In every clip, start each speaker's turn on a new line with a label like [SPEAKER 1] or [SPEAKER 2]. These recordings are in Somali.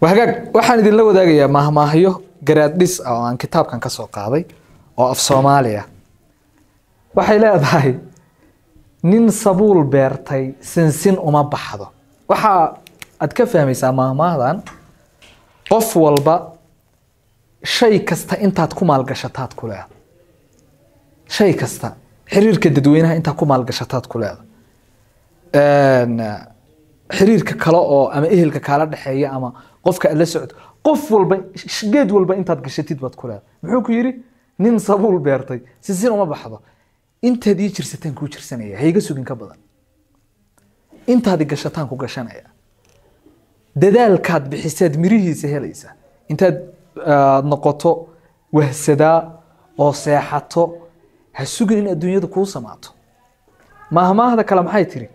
[SPEAKER 1] وهاجاك waxaan idin la wadaagayaa mahmaahyo garaad dhis oo aan kitaabkan ka soo qaaday oo af Soomaaliya waxay leedahay nin sabuul beertay sinsin uma baxdo waxa aad ka fahmaysaa mahmaahdan qof walba shay kasta intaad ku maalgashataad ku leedahay shay kasta xiriirka dadweynaha inta ku maalgashataad ku leedahay xiriirka kale oo ama ehelka kala dhaxeeya ama qofka la socod qof walba geed walba intaad gashatid baad ku leedahay muxuu ku yiri nin sabuul beertay sinsin uma baxdo intaad ii jirsataan ku jirsanaya hayga sugin ka badan intaad gashataan ku gashanaya dadaalkaad bixisaad mirihiisa helaysa intaad noqoto wahsada oo seexato ha sugin in adduunyada ku samaato mahmaahda kala maxay tiri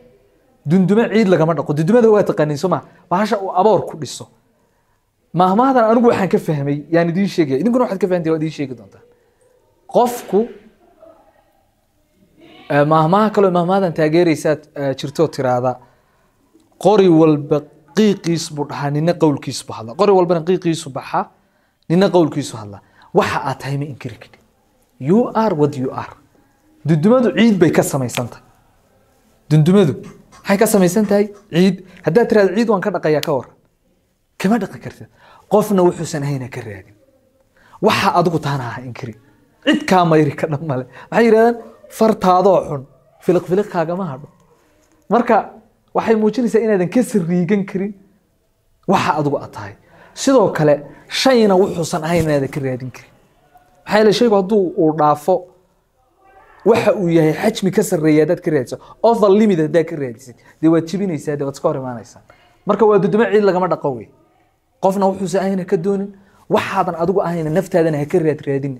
[SPEAKER 1] dunduma ciid lagama dhaqo dundumada waa taqaaniin Soomaa bahasha uu aboor ku dhiso mahmaahdan anigu waxaan ka fahmay yani idin sheegay idinkuna waxaad ka fahanteen waa idin sheegi doontaa qofku mahmaah kale mahmaahdan taageeraysaad jirto tiraada qori walba qiiqiis buu dhahaa nina qowlkiis buu hadla qori walbana qiiqiisu baxa nina qowlkiisu hadla waxa aad tahay ma inkiri kid you are what you are dundumadu ciid bay ka samaysantahay dundumadu waxay ka samaysan tahay ciid haddaad tiraad ciid waan ka dhaqayaa ka war kama dhaqi kartid qofna wuxuusan hayna ka raadin waxa adigu taana ah inkiri cid ka mayri ka dhamale waxay yiraahdaan fartaadoo xun filiq kaaga ma hadho marka waxay muujinaysaa inaadan ka sirriigan karin waxa adigu tahay sidoo kale shayna wuxuusan hayna ka raadin karin waxay la sheego haduu uu dhaafo waxa uu yahay xajmi ka sareeya dad ka raadsan over limit dad ka raadsan de waa jibinaysaa de waad iska hor imaanaysaa marka waa duduma ciid lagama dhaqo way qofna wuxuu saayna ka doonin waxaadan adigu ahayna naftaadana ha ka raadin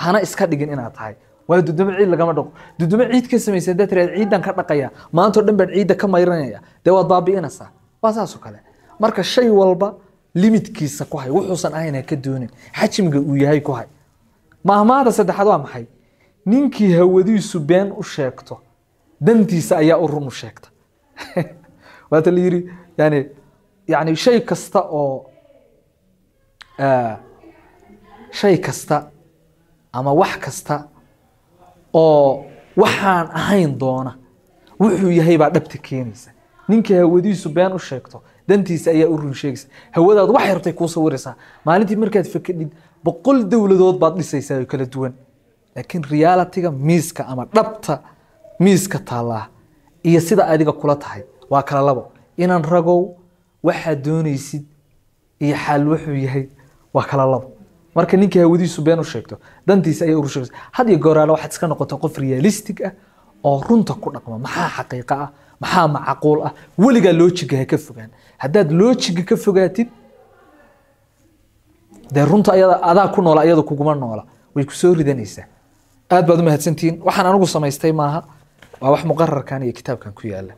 [SPEAKER 1] hana iska dhigin inaad tahay waa duduma ciid lagama dhaqo duduma ciid ka sameeyay dad raad ciidan ka dhaqaya maanta dhan bad ciida ka mayranaya de waad baabiinaysaa waa saas oo kale marka shay walba limitkiisa ku hay wuxuusan ahayna ka doonin xajmiga uu yahay ku hay mahmaahda saddexaad waa maxay ninkii hawadiisu been u sheegto dantiisa ayaa u run u sheegta waata la yiri yani shay kasta ama wax kasta oo waxaan ahayn doona wuxuu yahay baa dhabta keenaysa ninkii hawadiisu been u sheegto dantiisa ayaa u run sheegaysa hawadaad wax yartay ku sawiraysaa maalintii markaad fakadid 100 dawladood baad dhisaysaa oo kala duwan laakiin reality-ga miiska ama dhabta miiska taala iyo sida adiga kula tahay waa kala labo inaan ragow waxa doonaysid iyo xal wuxuu yahay waa kala labo marka ninkii hawadiisu been u sheegto dantiisa ay u rusheeyay hadii gooraale waxa iska noqoto qof realistic ah oo runta ku dhaqma maxaa xaqiiqo ah maxaa macquul ah waliga logic-ga ka fogaan hadaad logic-ga ka fogaatid de runta ayada ku nool ayada kuguma noola way ku soo ridanaysaa aad baad u mahadsantiin waxaan anigu samaystay maaha waa wax muqarrarkan iyo kitaabkan ku yaala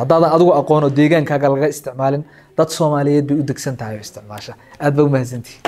[SPEAKER 1] haddaad adigu aqoon oo deegaankaaga laga isticmaalin dad Soomaaliyeed bay u degsan tahay isticmaasha aad baad u mahadsantiin